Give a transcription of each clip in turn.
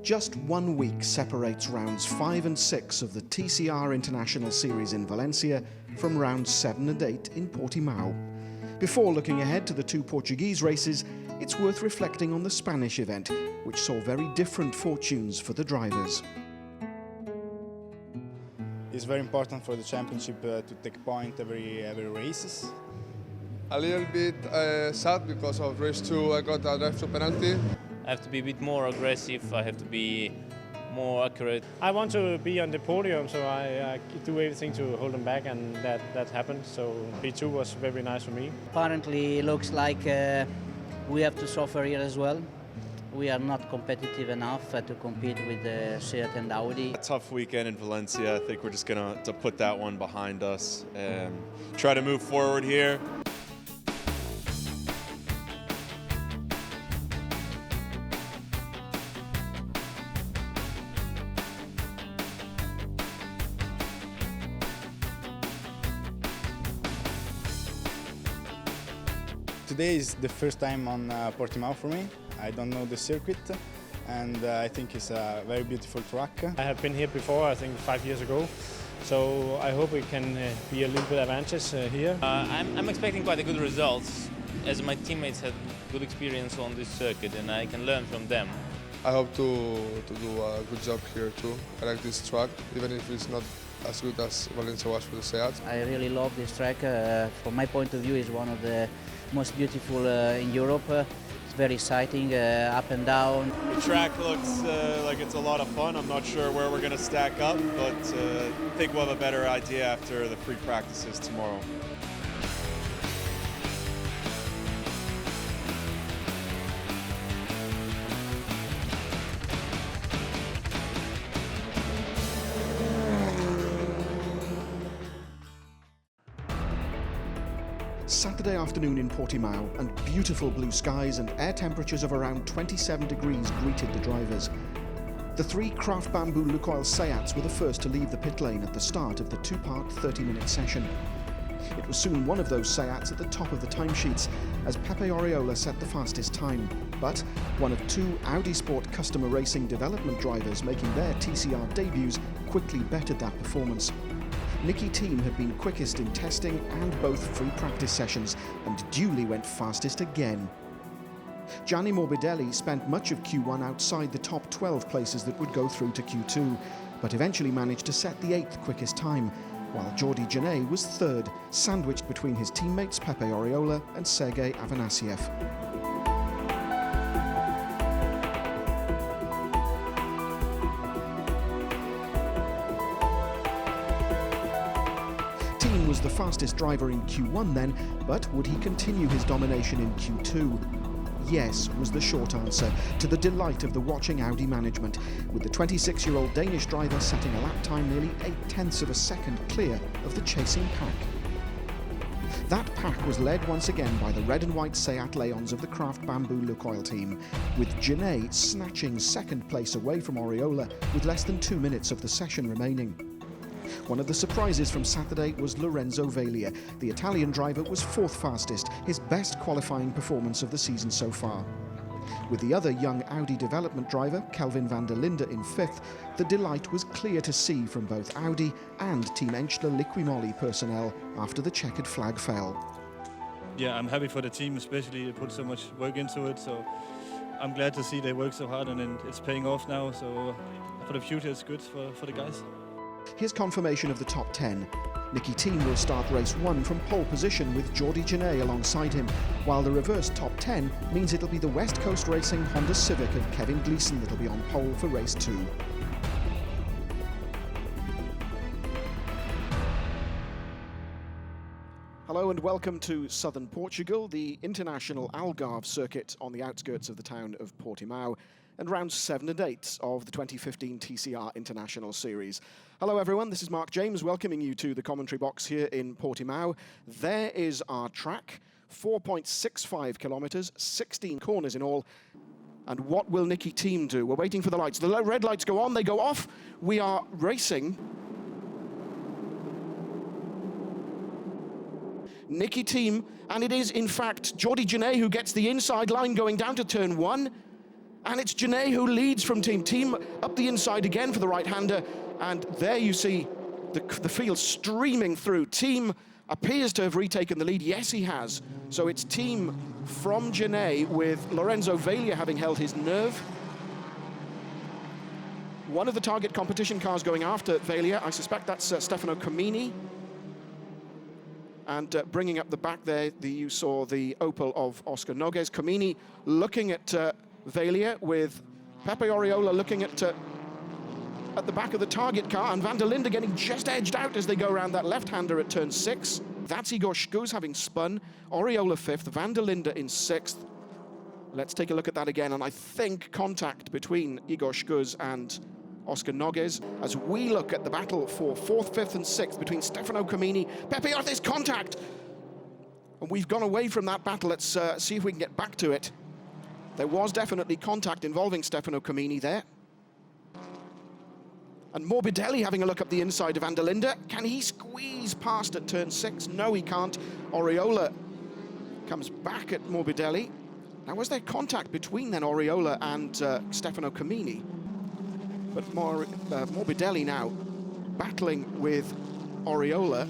Just 1 week separates rounds 5 and 6 of the TCR International Series in Valencia from rounds 7 and 8 in Portimao. Before looking ahead to the two Portuguese races, it's worth reflecting on the Spanish event, which saw very different fortunes for the drivers. It's very important for the championship to take point every races. A little bit sad because of race 2 I got a drive-through penalty. I have to be a bit more aggressive, I have to be more accurate. I want to be on the podium, so I do everything to hold them back, and that happened. So P2 was very nice for me. Apparently it looks like we have to suffer here as well. We are not competitive enough to compete with Seat and Audi. A tough weekend in Valencia. I think we're just going to put that one behind us and try to move forward here. Today is the first time on Portimao for me. I don't know the circuit, and I think it's a very beautiful track. I have been here before, I think 5 years ago, so I hope we can be a little bit advantage here. I'm expecting quite a good results, as my teammates had good experience on this circuit and I can learn from them. I hope to do a good job here too. I like this track, even if it's not as good as Valencia was for the Seat. I really love this track. From my point of view, it's one of the most beautiful in Europe. It's very exciting, up and down. The track looks like it's a lot of fun. I'm not sure where we're going to stack up, but I think we'll have a better idea after the free practices tomorrow. Saturday afternoon in Portimao, and beautiful blue skies and air temperatures of around 27 degrees greeted the drivers. The three Craft Bamboo Lukoil Seats were the first to leave the pit lane at the start of the two-part 30-minute session. It was soon one of those Seats at the top of the timesheets, as Pepe Oriola set the fastest time. But one of two Audi Sport Customer Racing development drivers making their TCR debuts quickly bettered that performance. Nicky Team had been quickest in testing and both free practice sessions, and duly went fastest again. Gianni Morbidelli spent much of Q1 outside the top 12 places that would go through to Q2, but eventually managed to set the 8th quickest time, while Jordi Genet was 3rd, sandwiched between his teammates Pepe Oriola and Sergei Afanasiev. Was the fastest driver in Q1 then, but would he continue his domination in Q2? Yes was the short answer, to the delight of the watching Audi management, with the 26-year-old Danish driver setting a lap time nearly 0.8 of a second clear of the chasing pack. That pack was led once again by the red and white Seat Leons of the Craft Bamboo Lukoil team, with Genet snatching second place away from Oriola with less than 2 minutes of the session remaining. One of the surprises from Saturday was Lorenzo Vaglia. The Italian driver was 4th fastest, his best qualifying performance of the season so far. With the other young Audi development driver, Kelvin van der Linde, in 5th, the delight was clear to see from both Audi and Team Enschler Liquimoli personnel after the checkered flag fell. Yeah, I'm happy for the team, especially they put so much work into it, so I'm glad to see they work so hard and it's paying off now, so for the future it's good for the guys. Here's confirmation of the top 10. Nicky Team will start race 1 from pole position with Jordi Genet alongside him, while the reverse top 10 means it'll be the West Coast Racing Honda Civic of Kevin Gleeson that'll be on pole for race 2. Hello and welcome to southern Portugal, the international Algarve circuit on the outskirts of the town of Portimao, and rounds 7 and 8 of the 2015 TCR International Series. Hello everyone, this is Mark James welcoming you to the commentary box here in Portimao. There is our track, 4.65 kilometres, 16 corners in all. And what will Nicky Team do? We're waiting for the lights. The red lights go on, they go off. We are racing. Nicky Team, and it is in fact Jordi Genet who gets the inside line going down to turn 1. And it's Janae who leads from Team. Team up the inside again for the right-hander. And there you see the field streaming through. Team appears to have retaken the lead. Yes, he has. So it's Team from Janae with Lorenzo Vaglia having held his nerve. One of the target competition cars going after Vaglia, I suspect that's Stefano Comini. And bringing up the back there, you saw the Opel of Oscar Nogues. Comini looking at Vaglia with Pepe Oriola looking at the back of the target car, and Van der Linde getting just edged out as they go around that left-hander at turn 6. That's Igor Skuz having spun. Oriola 5th, Van der Linde in 6th. Let's take a look at that again, and I think contact between Igor Skuz and Oscar Nogues as we look at the battle for 4th, 5th and 6th between Stefano Comini, Pepe Ortiz, contact! And we've gone away from that battle. Let's see if we can get back to it. There was definitely contact involving Stefano Comini there. And Morbidelli having a look up the inside of Van der Linde. Can he squeeze past at turn 6? No, he can't. Oriola comes back at Morbidelli. Now, was there contact between then Oriola and Stefano Comini? But Morbidelli now battling with Oriola.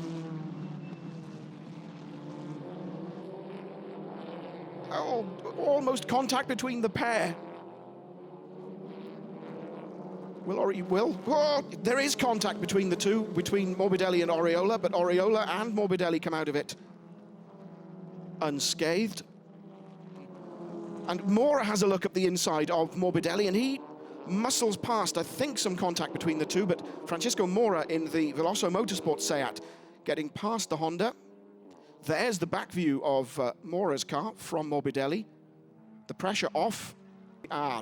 Oh, almost contact between the pair. Oh, there is contact between the two, between Morbidelli and Oriola, but Oriola and Morbidelli come out of it unscathed. And Mora has a look at the inside of Morbidelli, and he muscles past, I think, some contact between the two, but Francisco Mora in the Veloso Motorsport Seat getting past the Honda. There's the back view of Mora's car from Morbidelli. The pressure off.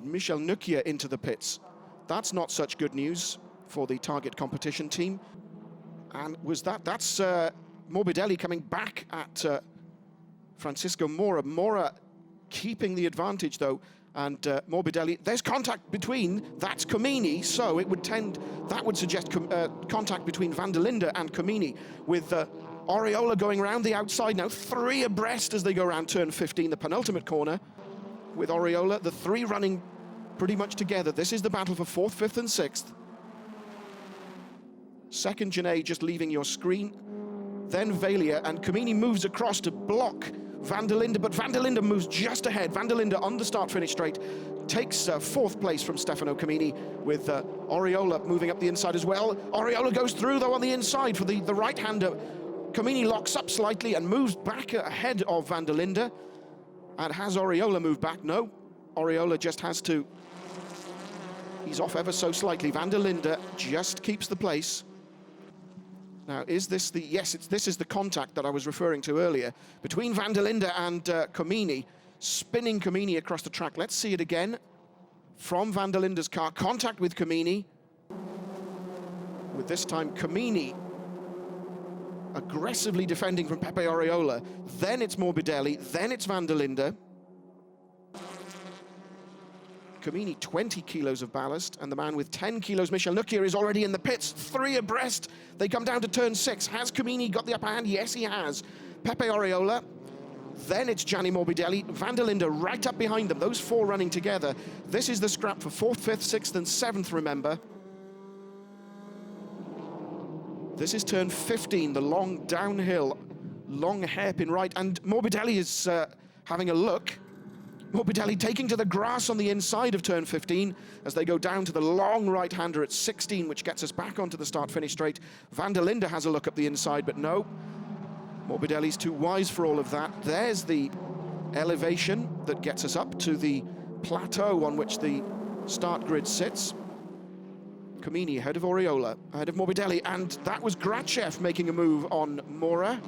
Michel Nukia into the pits. That's not such good news for the target competition team. And that's Morbidelli coming back at Francisco Mora. Mora keeping the advantage though, and Morbidelli, there's contact between, that's Comini, so it would that would suggest contact between Van der Linde and Comini, with Oriola going around the outside now, 3 abreast as they go around turn 15, the penultimate corner, with Oriola, the 3 running pretty much together. This is the battle for 4th, 5th and 6th. Second Janae just leaving your screen. Then Vaglia, and Comini moves across to block Van der Linde, but Van der Linde moves just ahead. Van der Linde on the start-finish straight takes 4th place from Stefano Comini, with Oriola moving up the inside as well. Oriola goes through though on the inside for the right-hander. Comini locks up slightly and moves back ahead of Van der Linde. And has Oriola moved back? No, Oriola just has to. He's off ever so slightly. Van der Linde just keeps the place. Now, is this the... Yes, this is the contact that I was referring to earlier between Van der Linde and Comini, spinning Comini across the track. Let's see it again from Van der Linde's car. Contact with Comini. With this time Comini aggressively defending from Pepe Oriola. Then it's Morbidelli. Then it's Van der Linde. Comini 20 kilos of ballast, and the man with 10 kilos, Michel Nukia, is already in the pits. 3 abreast. They come down to turn 6. Has Comini got the upper hand? Yes, he has. Pepe Oriola. Then it's Gianni Morbidelli. Van der Linde right up behind them. Those 4 running together. This is the scrap for 4th, 5th, 6th and 7th, remember. This is turn 15, the long downhill, long hairpin right, and Morbidelli is having a look. Morbidelli taking to the grass on the inside of turn 15 as they go down to the long right-hander at 16, which gets us back onto the start-finish straight. Van der Linde has a look up the inside, but no. Morbidelli's too wise for all of that. There's the elevation that gets us up to the plateau on which the start grid sits. Comini ahead of Oriola, ahead of Morbidelli, and that was Grachev making a move on Mora.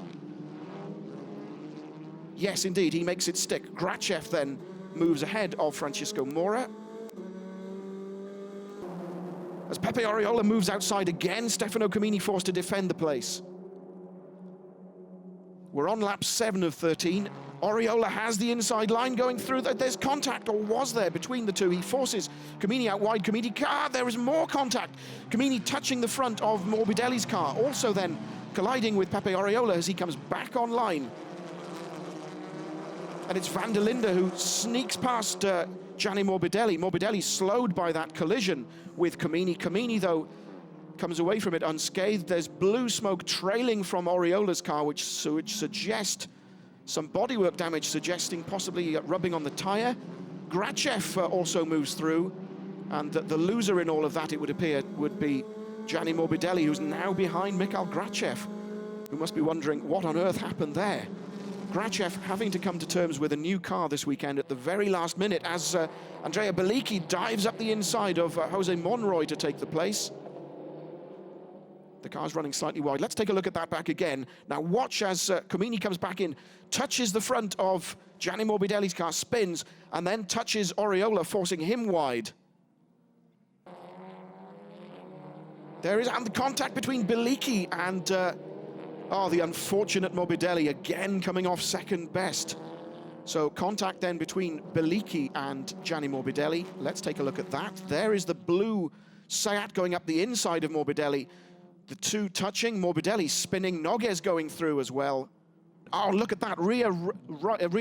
Yes, indeed, he makes it stick. Grachev then moves ahead of Francisco Mora. As Pepe Oriola moves outside again, Stefano Comini forced to defend the place. We're on lap 7 of 13. Oriola has the inside line going through. There's contact, or was there, between the two. He forces Comini out wide. Comini, there is more contact. Comini touching the front of Morbidelli's car. Also then colliding with Pepe Oriola as he comes back online. And it's van der Linde who sneaks past Gianni Morbidelli. Morbidelli slowed by that collision with Comini. Comini, though, comes away from it unscathed. There's blue smoke trailing from Oriola's car, which suggests some bodywork damage, suggesting possibly rubbing on the tyre. Grachev also moves through, and the loser in all of that, it would appear, would be Gianni Morbidelli, who's now behind Mikhail Grachev, who must be wondering what on earth happened there. Grachev having to come to terms with a new car this weekend at the very last minute as Andrea Bellicchi dives up the inside of Jose Monroy to take the place. The car's running slightly wide. Let's take a look at that back again. Now watch as Comini comes back in, touches the front of Gianni Morbidelli's car, spins, and then touches Oriola, forcing him wide. There is the contact between Bellicchi and the unfortunate Morbidelli, again coming off second best. So contact then between Bellicchi and Gianni Morbidelli. Let's take a look at that. There is the blue Seat going up the inside of Morbidelli. The two touching, Morbidelli spinning, Noguez going through as well. Oh, look at that, rear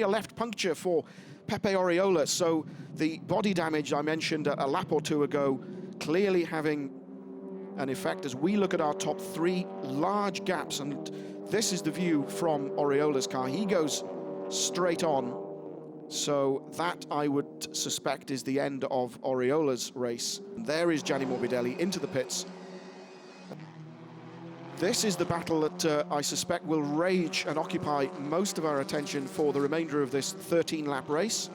left puncture for Pepe Oriola. So the body damage I mentioned a lap or two ago, clearly having an effect as we look at our top three, large gaps. And this is the view from Oriola's car. He goes straight on. So that, I would suspect, is the end of Oriola's race. And there is Gianni Morbidelli into the pits. This is the battle that I suspect will rage and occupy most of our attention for the remainder of this 13-lap race.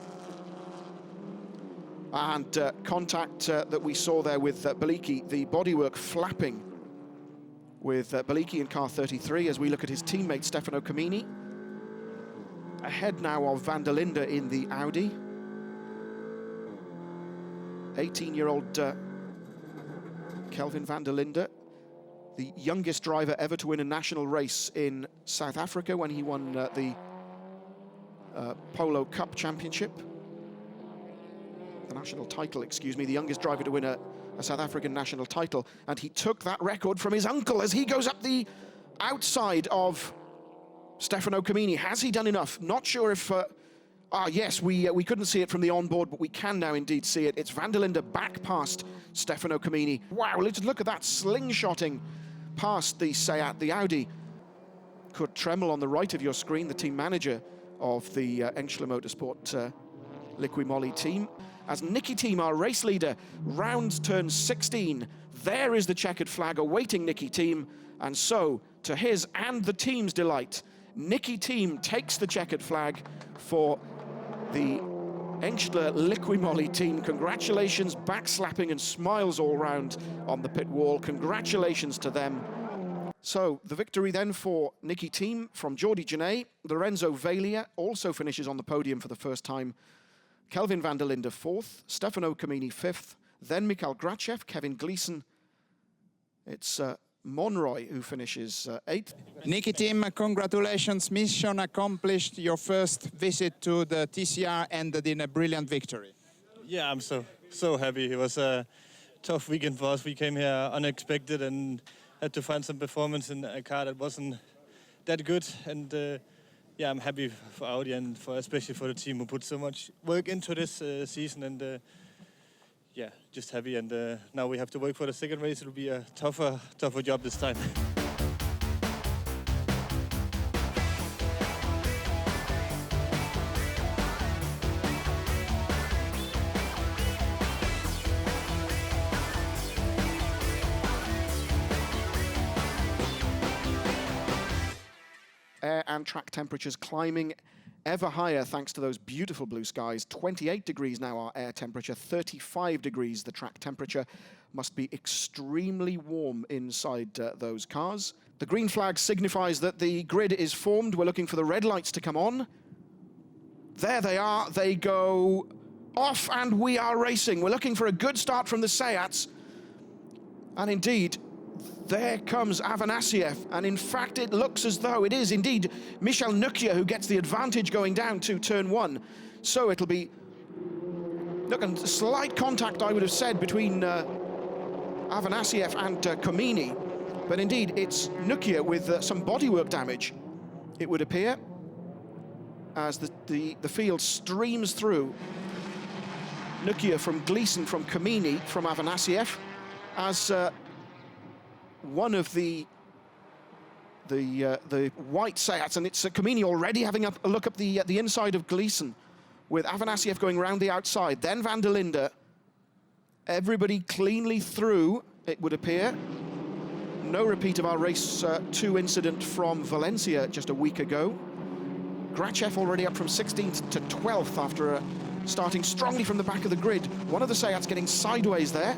And contact that we saw there with Bellicchi, the bodywork flapping with Bellicchi in car 33 as we look at his teammate Stefano Comini. Ahead now of van der Linde in the Audi. 18-year-old Kelvin van der Linde, the youngest driver ever to win a national race in South Africa when he won the Polo Cup Championship. The national title, excuse me, the youngest driver to win a South African national title. And he took that record from his uncle as he goes up the outside of Stefano Comini. Has he done enough? Not sure if... yes, we couldn't see it from the onboard, but we can now indeed see it. It's van der Linde back past Stefano Comini. Wow, let's look at that slingshotting past the Seat, the Audi. Kurt Tremmel on the right of your screen, the team manager of the Engstler Motorsport Liqui Moly team. As Nicky Team, our race leader, rounds turn 16. There is the checkered flag awaiting Nicky Team. And so, to his and the team's delight, Nicky Team takes the checkered flag for the Engstler Liqui Moly team. Congratulations, backslapping and smiles all round on the pit wall. Congratulations to them. So the victory then for Nicky Team from Jordi Genet. Lorenzo Vaglia also finishes on the podium for the first time. Kelvin van der Linde fourth, Stefano Comini fifth, then Mikhail Grachev, Kevin Gleeson. It's Monroy who finishes eighth. Nicky Team, congratulations, mission accomplished. Your first visit to the TCR ended in a brilliant victory. Yeah, I'm so happy. It was a tough weekend for us. We came here unexpected and had to find some performance in a car that wasn't that good. And yeah, I'm happy for Audi and especially for the team who put so much work into this season. And yeah, just happy. And now we have to work for the second race. It'll be a tougher job this time. Air and track temperatures climbing ever higher thanks to those beautiful blue skies. 28 degrees now our air temperature, 35 degrees the track temperature. Must be extremely warm inside those cars. The green flag signifies that the grid is formed. We're looking for the red lights to come on. There they are. They go off and we are racing. We're looking for a good start from the Seats. And indeed, there comes Afanasiev, and in fact it looks as though it is indeed Michel Nukia who gets the advantage going down to turn one. So it'll be, look, and slight contact I would have said between Afanasiev and Comini, but indeed it's Nukia with some bodywork damage, it would appear. as the field streams through. Nukia from Gleason, from Kamini, from Avanasiev, as one of the white Seats, and it's Kamini already having a look up the inside of Gleason, with Avanasiev going round the outside, then Van der Linde. Everybody cleanly through, it would appear. No repeat of our race 2 incident from Valencia just a week ago. Grachev already up from 16th to 12th after starting strongly from the back of the grid. One of the Seats getting sideways there.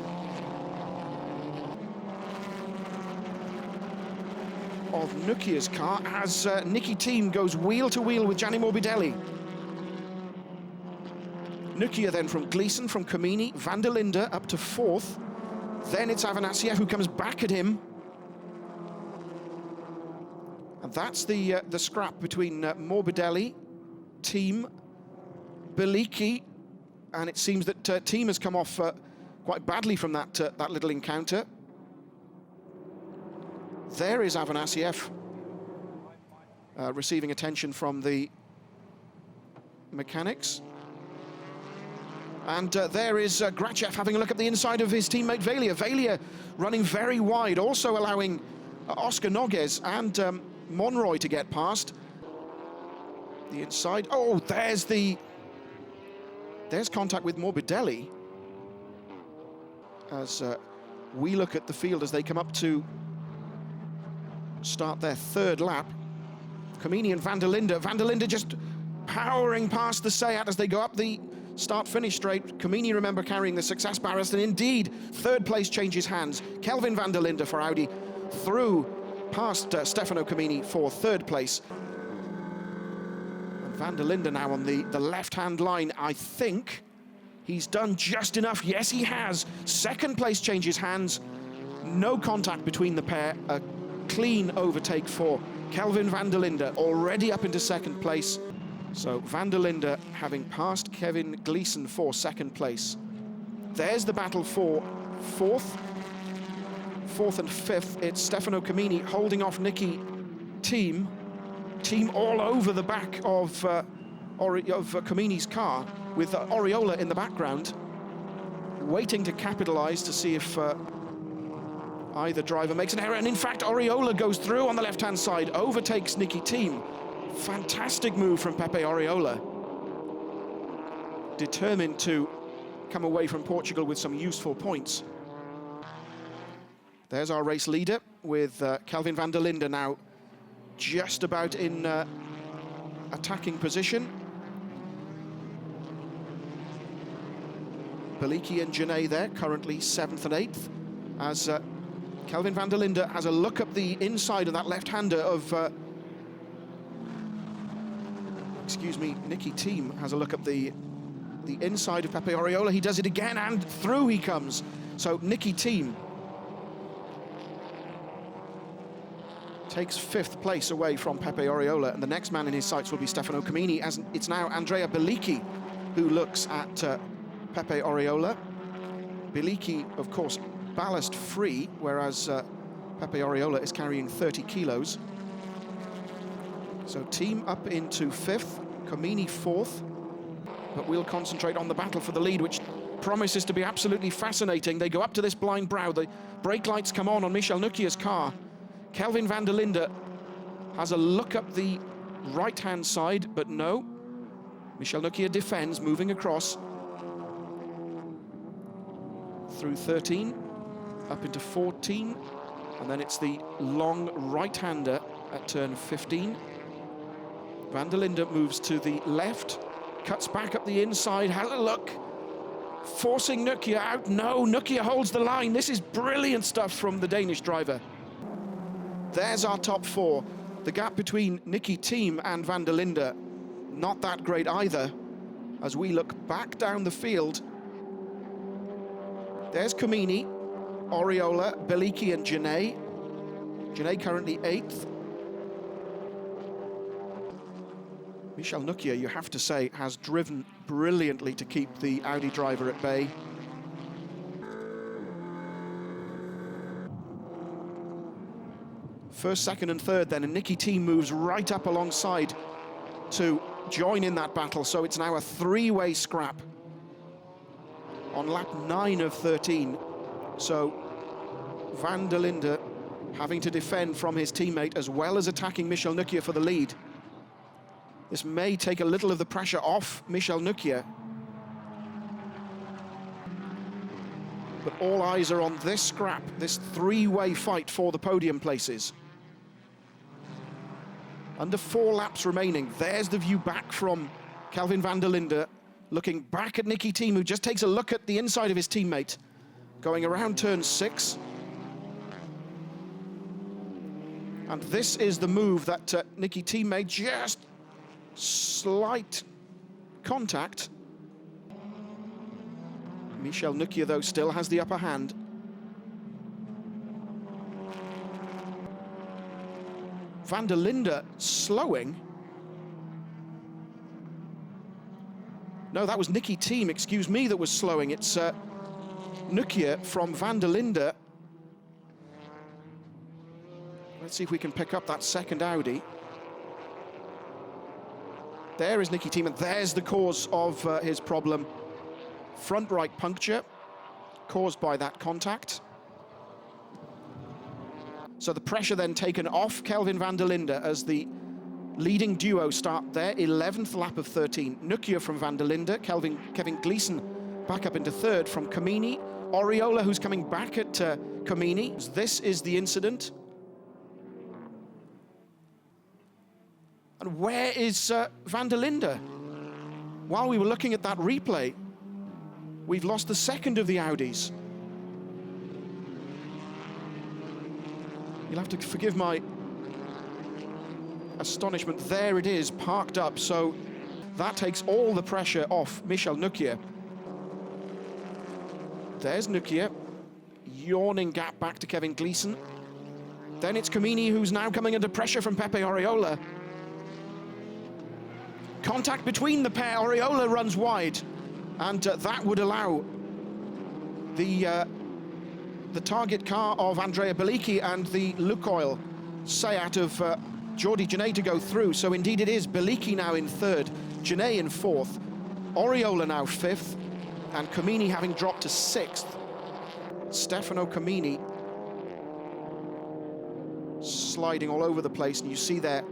Of Nukia's car as Niki Team goes wheel to wheel with Gianni Morbidelli. Nukia then from Gleason, from Kamini, Van der Linde up to 4th. Then it's Avanasiev who comes back at him. And that's the scrap between Morbidelli, Team, Beliki, and it seems that Team has come off quite badly from that little encounter. There is Avanasiev receiving attention from the mechanics. And there is Grachev having a look at the inside of his teammate Valia. Valia running very wide, also allowing Oscar Noguez and Monroy to get past. The inside, oh, there's contact with Morbidelli. As we look at the field as they come up to start their 3rd lap. Kamini and Van der Linde. Van der Linde just powering past the Seat as they go up the start-finish straight. Kamini, remember, carrying the success barriers, and indeed, 3rd place changes hands. Kelvin Van der Linde for Audi through past Stefano Kamini for 3rd place. And Van der Linde now on the left-hand line. I think he's done just enough. Yes, he has. 2nd place changes hands. No contact between the pair. A clean overtake for Kelvin Van der Linde, already up into 2nd place. So Van der Linde having passed Kevin Gleason for 2nd place. There's the battle for 4th and 5th. It's Stefano Kamini holding off Niki Team all over the back of Kamini's car, with Oriola in the background, waiting to capitalize to see if either driver makes an error. And in fact, Oriola goes through on the left-hand side, overtakes Niki Team. Fantastic move from Pepe Oriola. Determined to come away from Portugal with some useful points. There's our race leader with Kelvin Van der Linde now just about in attacking position. Beliki and Janae there, currently 7th and 8th, as Kelvin Van der Linde has a look up the inside of that left-hander of Niki Team has a look up the inside of Pepe Oriola. He does it again, and through he comes. So Niki Team takes 5th place away from Pepe Oriola, and the next man in his sights will be Stefano Kamini, as it's now Andrea Beliki who looks at Pepe Oriola. Beliki, of course, ballast-free, whereas Pepe Oriola is carrying 30 kilos. So Team up into 5th, Kamini 4th, but we'll concentrate on the battle for the lead, which promises to be absolutely fascinating. They go up to this blind brow, the brake lights come on Michel Nukia's car. Kelvin Van der Linde has a look up the right-hand side, but no. Michel Nukia defends, moving across through 13, up into 14, and then it's the long right-hander at turn 15. Van der Linde moves to the left, cuts back up the inside, has a look, forcing Nukia out. No, Nukia holds the line. This is brilliant stuff from the Danish driver. There's our top 4. The gap between Niki Team and Van der Linde, not that great either. As we look back down the field, there's Kamini, Oriola, Beliki and Janae. Janae currently 8th. Michel Nukia, you have to say, has driven brilliantly to keep the Audi driver at bay. First, second and third then, and Niki Team moves right up alongside to join in that battle, so it's now a three-way scrap on lap 9 of 13. So Van der Linde having to defend from his teammate as well as attacking Michel Nukier for the lead. This may take a little of the pressure off Michel Nukier. But all eyes are on this scrap, this three-way fight for the podium places. Under 4 laps remaining, there's the view back from Kelvin van der Linde, looking back at Nicky Thiem, who just takes a look at the inside of his teammate, going around turn 6. And this is the move that Nicky Thiem made, just slight contact. Michel Nukier, though, still has the upper hand. Van der Linde slowing. No, that was Nicky Thiem, excuse me, that was slowing. It's Nukier from Van der Linde. Let's see if we can pick up that second Audi. There is Nicky Thiem, and there's the cause of his problem. Front right puncture caused by that contact. So the pressure then taken off Kelvin van der Linde as the leading duo start their 11th lap of 13. Nukier from van der Linde, Kevin Gleeson back up into third from Comini. Oriola, who's coming back at Comini. This is the incident. And where is van der Linde? While we were looking at that replay, we've lost the second of the Audis. You'll have to forgive my astonishment. There it is, parked up. So that takes all the pressure off Michel Nukier. There's Nukier, yawning gap back to Kevin Gleeson. Then it's Comini, who's now coming under pressure from Pepe Oriola. Contact between the pair, Oriola runs wide, and that would allow the target car of Andrea Bellicchi and the Lukoil Seat of Jordi Genet to go through. So indeed it is Bellicchi now in third, Genet in fourth, Oriola now fifth, and Comini having dropped to sixth. Stefano Comini sliding all over the place, and you see there.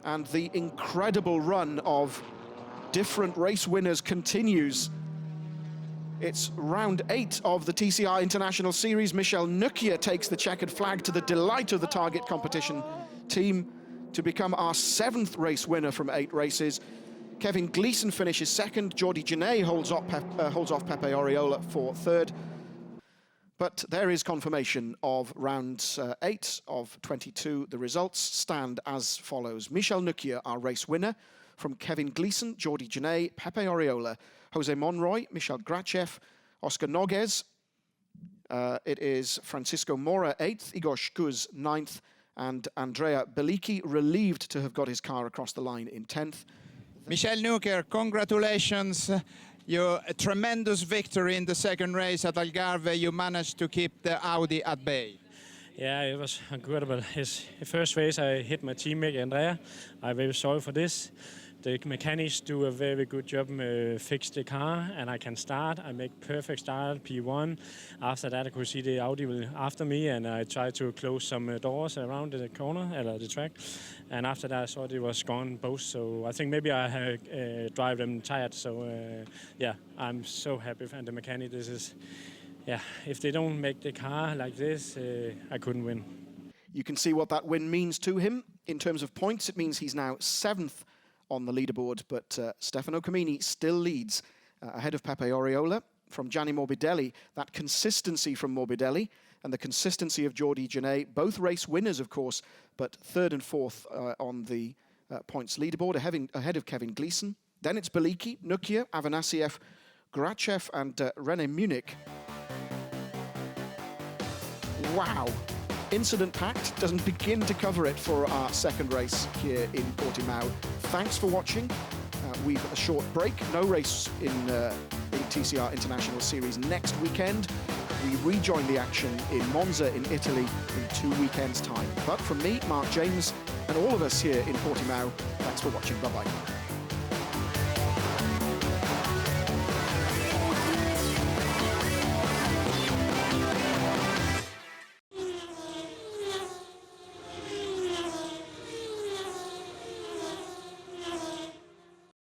And the incredible run of different race winners continues. It's round 8 of the TCR International Series. Michel Nukier takes the checkered flag to the delight of the target competition team to become our 7th race winner from 8 races. Kevin Gleeson finishes second. Jordi Genet holds off Pepe Oriola for third. But there is confirmation of round 8 of 22. The results stand as follows. Michel Nukier, our race winner, from Kevin Gleeson, Jordi Genet, Pepe Oriola, Jose Monroy, Michal Grachev, Oscar Noguez. It is Francisco Mora 8th, Igor Shkuz 9th, and Andrea Bellicchi relieved to have got his car across the line in 10th. Michel Nukier, congratulations. Your tremendous victory in the second race at Algarve. You managed to keep the Audi at bay. Yeah, it was incredible. His first race, I hit my teammate Andrea. I'm very sorry for this. The mechanics do a very good job fix the car, and I can start. I make perfect start, P1. After that, I could see the Audi after me, and I tried to close some doors around the corner, the track. And after that, I saw it was gone both. So I think maybe I drive them tired. So yeah, I'm so happy. And the mechanic, this is, yeah, if they don't make the car like this, I couldn't win. You can see what that win means to him. In terms of points, it means he's now 7th on the leaderboard, but Stefano Comini still leads ahead of Pepe Oriola from Gianni Morbidelli. That consistency from Morbidelli and the consistency of Jordi Genet, both race winners, of course, but 3rd and 4th on the points leaderboard, ahead of Kevin Gleeson. Then it's Bellicchi, Nukier, Avanasiev, Grachev, and René Munich. Wow. Incident-packed, doesn't begin to cover it for our second race here in Portimao. Thanks for watching. We've a short break, no race in the TCR International Series next weekend. We rejoin the action in Monza in Italy in 2 weekends' time. But from me, Mark James, And all of us here in Portimao, thanks for watching. Bye-bye.